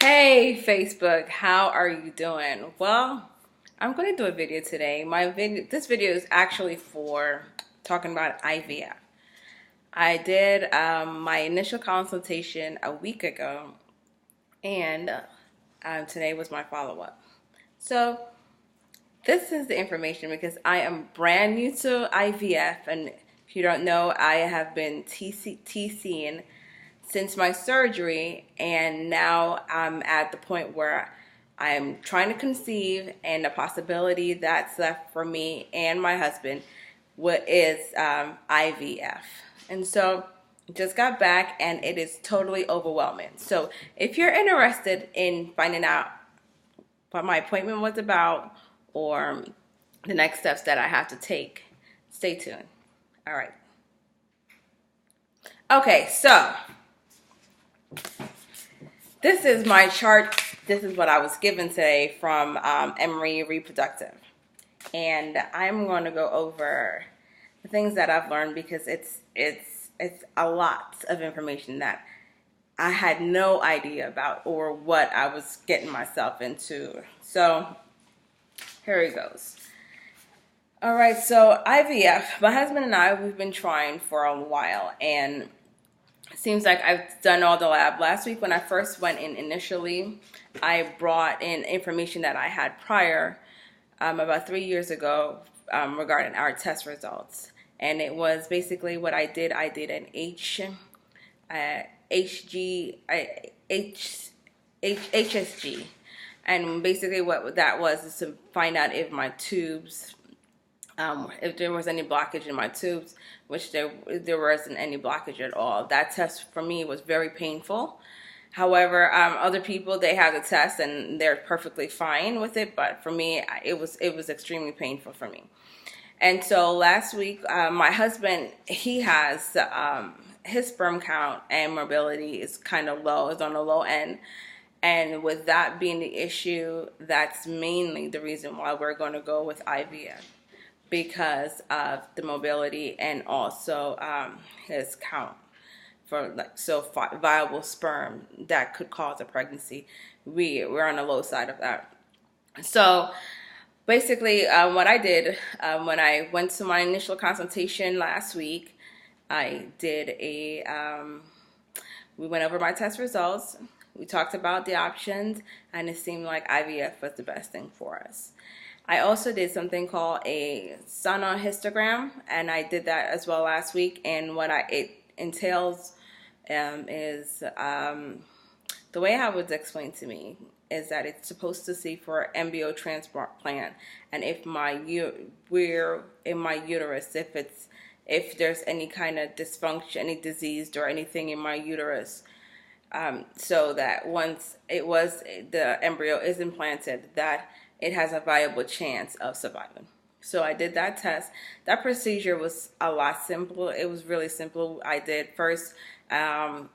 Hey Facebook, how are you doing? Well, I'm going to do a video today. This video is actually for talking about IVF. I did my initial consultation a week ago, and today was my follow-up. So this is the information because I am brand new to IVF, and if you don't know, I have been TCing since my surgery, and now I'm at the point where I'm trying to conceive, and the possibility that's left for me and my husband is IVF. And so just got back, and it is totally overwhelming. So if you're interested in finding out what my appointment was about or the next steps that I have to take, stay tuned. All right. Okay, so this is my chart. This is what I was given today from Emory Reproductive. And I'm going to go over the things that I've learned because it's a lot of information that I had no idea about or what I was getting myself into. So here it goes. All right, so IVF. My husband and I, we've been trying for a while, and it seems like I've done all the lab. Last week when I first went in initially, I brought in information that I had prior, about 3 years ago, regarding our test results. And it was basically what I did. I did an HSG. And basically what that was is to find out if my tubes, if there was any blockage in my tubes, which there wasn't any blockage at all. That test for me was very painful. However, other people, they have the test and they're perfectly fine with it, but for me, it was extremely painful for me. And so last week, my husband, he has his sperm count and mobility is kind of low, is on the low end. And with that being the issue, that's mainly the reason why we're going to go with IVF, because of the mobility and also his count for viable sperm that could cause a pregnancy. We're on the low side of that. So basically, what I did when I went to my initial consultation last week, I did we went over my test results. We talked about the options, and it seemed like IVF was the best thing for us. I also did something called a sonohystogram, and I did that as well last week. And what it entails is the way I was explained to me is that it's supposed to see for embryo transplant, and if we're in my uterus, if there's any kind of dysfunction, any disease or anything in my uterus. So that once the embryo is implanted, that it has a viable chance of surviving. So I did that test. That procedure was a lot simpler. It was really simple. I did first, I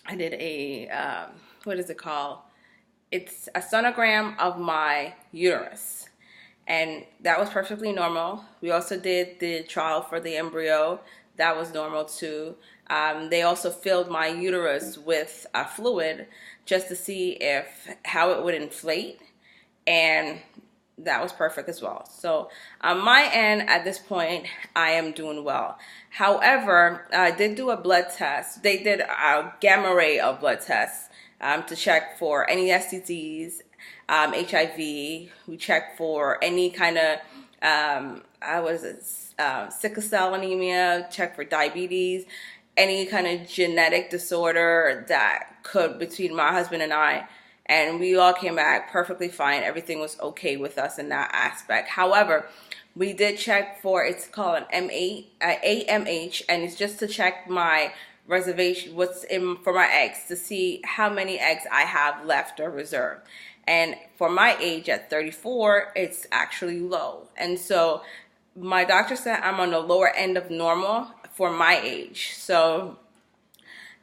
did a, what is it called? It's a sonogram of my uterus. And that was perfectly normal. We also did the trial for the embryo. That was normal too. They also filled my uterus with a fluid just to see how it would inflate, and that was perfect as well. So on my end, at this point, I am doing well. However, I did do a blood test. They did a gamma ray of blood tests to check for any STDs, HIV. We checked for any kind of sickle cell anemia, check for diabetes, any kind of genetic disorder that could between my husband and I, and we all came back perfectly fine. Everything was okay with us in that aspect. However, we did check for, it's called an AMH, and it's just to check my reservation, what's in for my eggs, to see how many eggs I have left or reserved. And for my age at 34, it's actually low. And so my doctor said I'm on the lower end of normal for my age. So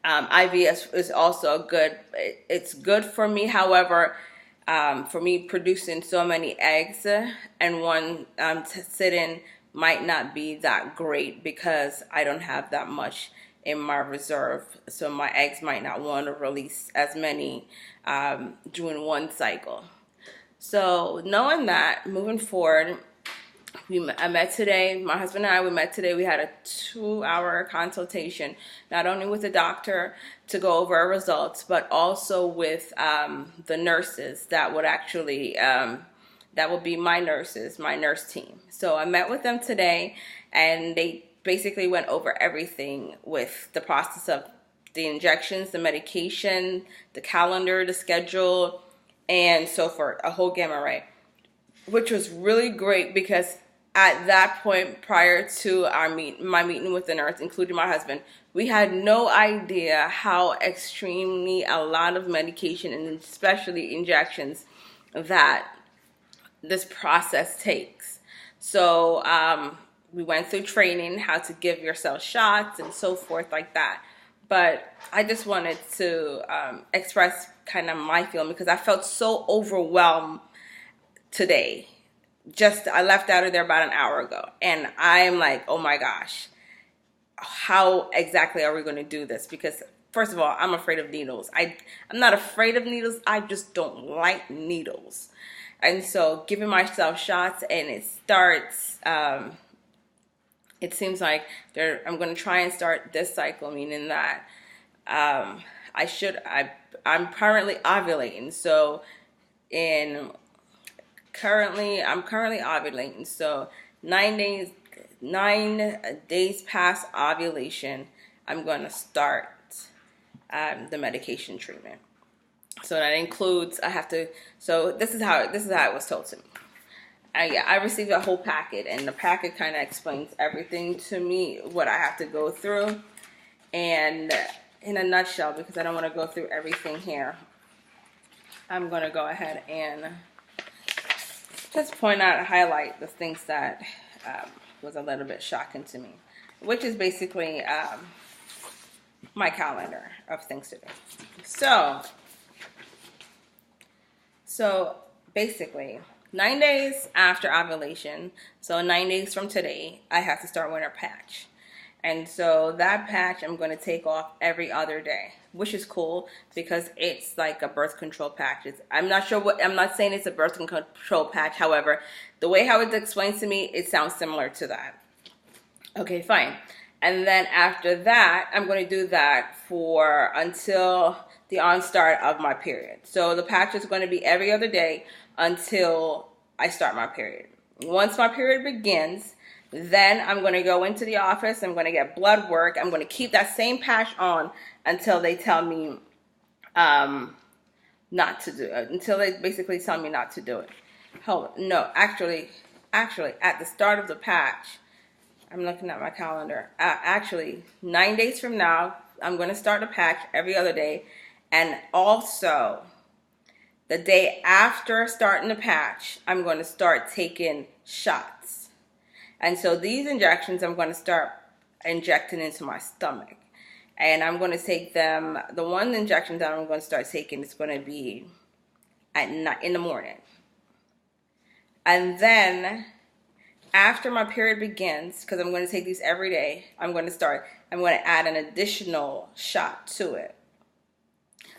IVF is also good. It's good for me. However, for me producing so many eggs and one sitting might not be that great because I don't have that much in my reserve, so my eggs might not want to release as many during one cycle. So knowing that, moving forward, I met today. My husband and I, we met today. We had a 2-hour consultation, not only with the doctor to go over our results, but also with the nurses that would actually, that would be my nurses, my nurse team. So I met with them today, and they basically went over everything with the process of the injections, the medication, the calendar, the schedule, and so forth, a whole gamut, right? Which was really great because at that point, prior to my meeting with the nurse, including my husband, we had no idea how extremely a lot of medication, and especially injections, that this process takes. So we went through training, how to give yourself shots and so forth like that. But I just wanted to express kind of my feeling because I felt so overwhelmed today. I left out of there about an hour ago, and I'm like, oh my gosh, how exactly are we going to do this? Because first of all, I'm afraid of needles. I'm not afraid of needles. I just don't like needles. And so giving myself shots, and it starts, it seems like I'm going to try and start this cycle, meaning that I'm currently ovulating. So I'm currently ovulating. So 9 days past ovulation, I'm going to start the medication treatment. So that includes, so this is how it was told to me. I received a whole packet, and the packet kind of explains everything to me, what I have to go through. And in a nutshell, because I don't want to go through everything here, I'm going to go ahead and just point out and highlight the things that was a little bit shocking to me, which is basically my calendar of things to do. So basically, 9 days after ovulation, so 9 days from today, I have to start wearing a patch. And so that patch I'm going to take off every other day, which is cool because it's like a birth control patch. I'm not saying it's a birth control patch. However, the way how it explains to me, it sounds similar to that. Okay, fine. And then after that, I'm going to do that until the onstart of my period. So the patch is going to be every other day until I start my period. Once my period begins, then I'm going to go into the office. I'm going to get blood work. I'm going to keep that same patch on until they tell me not to do it. Until they basically tell me not to do it. No, actually, at the start of the patch, I'm looking at my calendar. Actually, 9 days from now, I'm going to start a patch every other day. And also, the day after starting the patch, I'm going to start taking shots. And so these injections, I'm going to start injecting into my stomach. And I'm going to take them, the one injection that I'm going to start taking is going to be at night, in the morning. And then after my period begins, because I'm going to take these every day, I'm going to add an additional shot to it.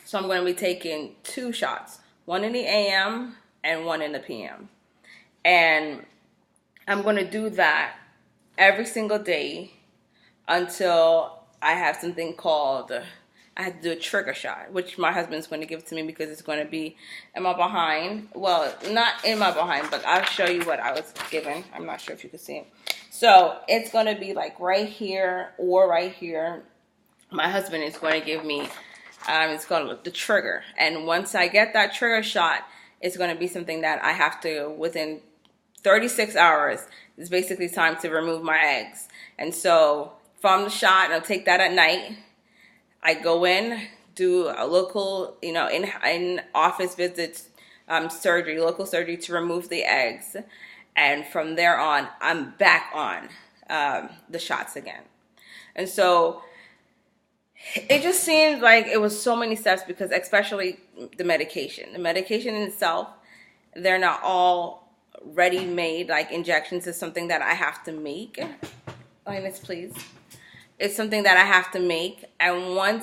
So I'm going to be taking 2 shots, one in the AM and one in the PM. And I'm going to do that every single day until I have something called, I have to do a trigger shot, which my husband's going to give to me because it's going to be in my behind. Well, not in my behind, but I'll show you what I was given. I'm not sure if you can see it. So it's going to be like right here or right here. My husband is going to give me, it's called the trigger. And once I get that trigger shot, it's going to be something that I have to, within 36 hours, it's basically time to remove my eggs. And so from the shot, I'll take that at night. I go in, do a local, in office visits, surgery, local surgery to remove the eggs. And from there on, I'm back on the shots again. And so it just seemed like it was so many steps because especially the medication. The medication in itself, they're not all ready-made, like injections is something that I have to make. Linus, please. it's something that I have to make. And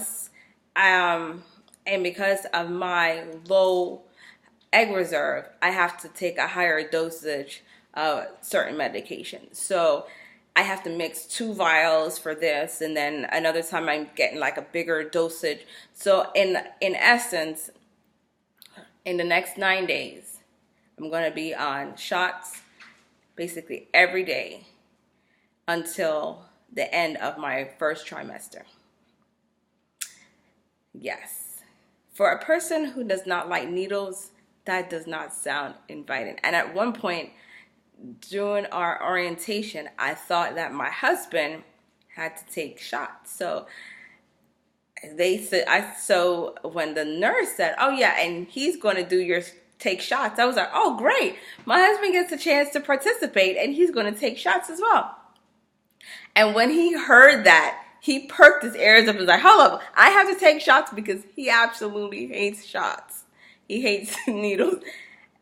and because of my low egg reserve, I have to take a higher dosage of certain medications. So I have to mix 2 vials for this, and then another time I'm getting like a bigger dosage. So in essence, in the next 9 days, I'm going to be on shots basically every day until the end of my first trimester. Yes. For a person who does not like needles, that does not sound inviting. And at one point during our orientation, I thought that my husband had to take shots. So so when the nurse said, "Oh yeah, and he's going to do your take shots," I was like, "Oh great, my husband gets a chance to participate, and he's going to take shots as well." And when he heard that, he perked his ears up and was like, "Hold up, I have to take shots," because he absolutely hates shots. He hates needles.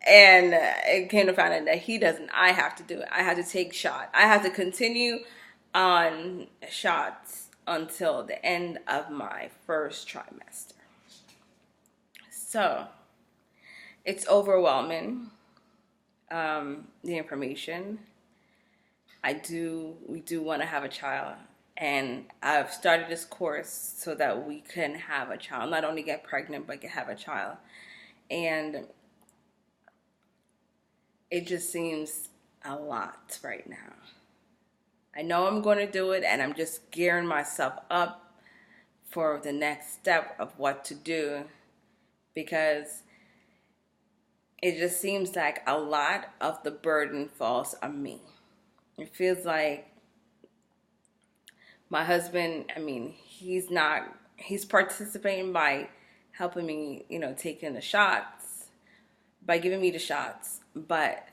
And it came to find out that he doesn't. I have to do it. I have to take shots. I have to continue on shots until the end of my first trimester. So it's overwhelming, the information. We do want to have a child, and I've started this course so that we can have a child, not only get pregnant, but can have a child. And it just seems a lot right now. I know I'm going to do it, and I'm just gearing myself up for the next step of what to do, because it just seems like a lot of the burden falls on me. It feels like my husband, he's participating by helping me, taking the shots, by giving me the shots, but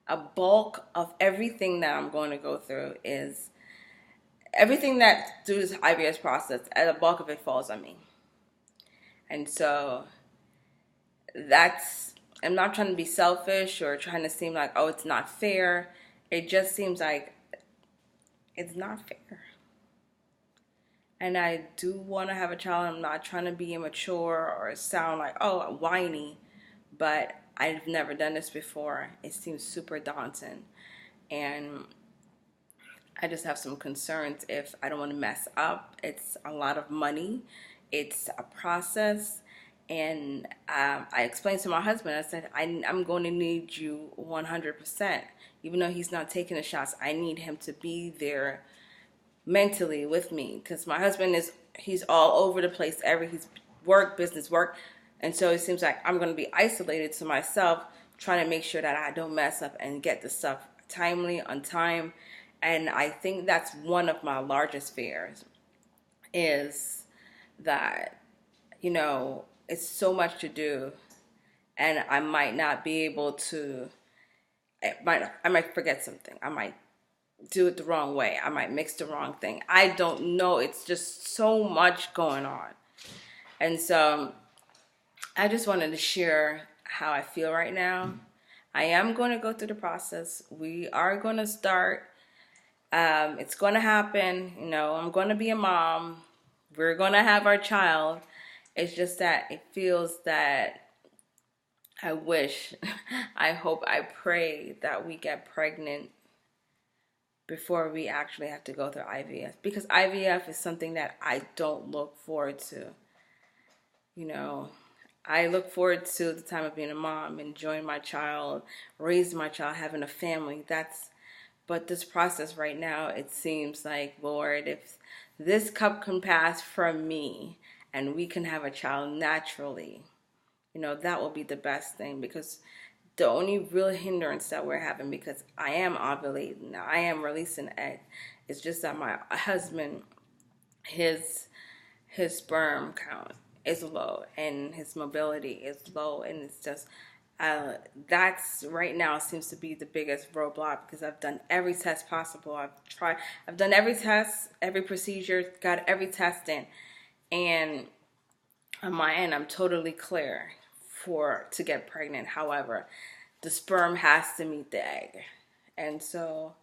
a bulk of everything that I'm going to go through is everything that through this IVF process, and a bulk of it falls on me. And so I'm not trying to be selfish or trying to seem like, oh, it's not fair. It just seems like it's not fair. And I do want to have a child. I'm not trying to be immature or sound like, oh, whiny, but I've never done this before. It seems super daunting. And I just have some concerns if I don't want to mess up. It's a lot of money. It's a process. And I explained to my husband, I said, I'm going to need you 100%. Even though he's not taking the shots, I need him to be there mentally with me. Because my husband he's all over the place. He's work, business, work. And so it seems like I'm going to be isolated to myself, trying to make sure that I don't mess up and get the stuff timely, on time. And I think that's one of my largest fears, is that, it's so much to do, and I might not be able to, I might forget something. I might do it the wrong way. I might mix the wrong thing. I don't know. It's just so much going on. And so I just wanted to share how I feel right now. I am going to go through the process. We are going to start. It's going to happen. I'm going to be a mom. We're going to have our child. It's just that it feels that I wish, I hope, I pray that we get pregnant before we actually have to go through IVF. Because IVF is something that I don't look forward to. I look forward to the time of being a mom, enjoying my child, raising my child, having a family. But this process right now, it seems like, Lord, if this cup can pass from me and we can have a child naturally, that will be the best thing. Because the only real hindrance that we're having, because I am ovulating, I am releasing egg, it's just that my husband, his sperm count is low and his mobility is low, and it's just that's right now seems to be the biggest roadblock, because I've done every test possible. I've done every test, every procedure, got every test in, and on my end I'm totally clear to get pregnant. However, the sperm has to meet the egg, and so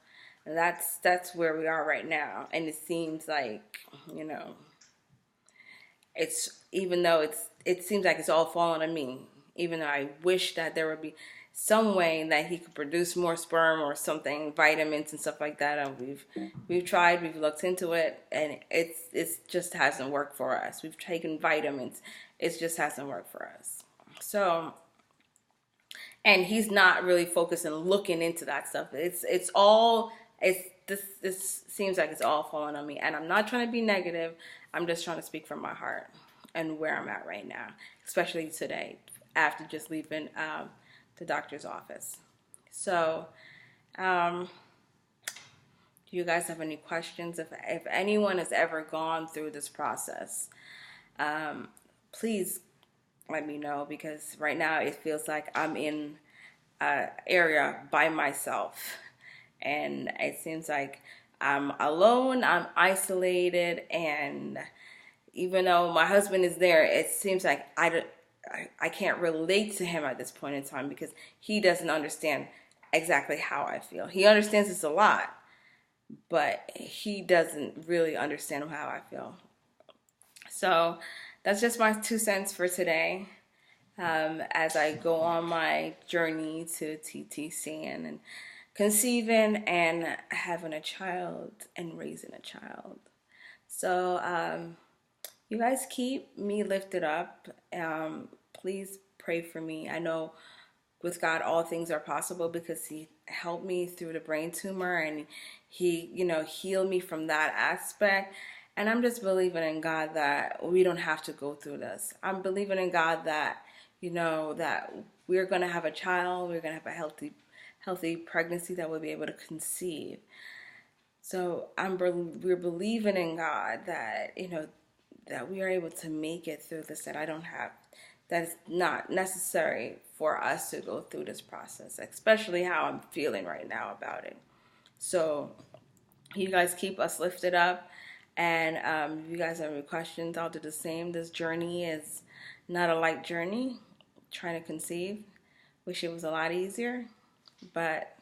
that's where we are right now. And it seems like, it's, even though it seems like it's all falling on me, even though I wish that there would be some way that he could produce more sperm or something, vitamins and stuff like that. And we've tried, we've looked into it, and it's just hasn't worked for us. We've taken vitamins, it just hasn't worked for us. So, and he's not really focused and looking into that stuff. This seems like it's all falling on me, and I'm not trying to be negative. I'm just trying to speak from my heart and where I'm at right now, especially today after just leaving the doctor's office. So, do you guys have any questions? If anyone has ever gone through this process, please let me know, because right now it feels like I'm in an area by myself, and it seems like I'm alone, I'm isolated, and even though my husband is there, it seems like I can't relate to him at this point in time, because he doesn't understand exactly how I feel. He understands this a lot, but he doesn't really understand how I feel. So that's just my 2 cents for today, as I go on my journey to TTC and conceiving and having a child and raising a child. So you guys keep me lifted up. Please pray for me. I know with God all things are possible, because he helped me through the brain tumor, and he healed me from that aspect. And I'm just believing in God that we don't have to go through this. I'm believing in God that that we're going to have a child, we're going to have a healthy pregnancy that we'll be able to conceive. So we're believing in God that that we are able to make it through this, that it's not necessary for us to go through this process, especially how I'm feeling right now about it. So you guys keep us lifted up, and if you guys have any questions, I'll do the same. This journey is not a light journey, trying to conceive. Wish it was a lot easier, but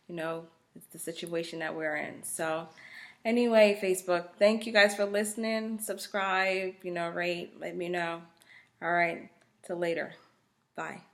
it's the situation that we're in. So anyway, Facebook, thank you guys for listening. Subscribe, rate, let me know. All right, till later. Bye.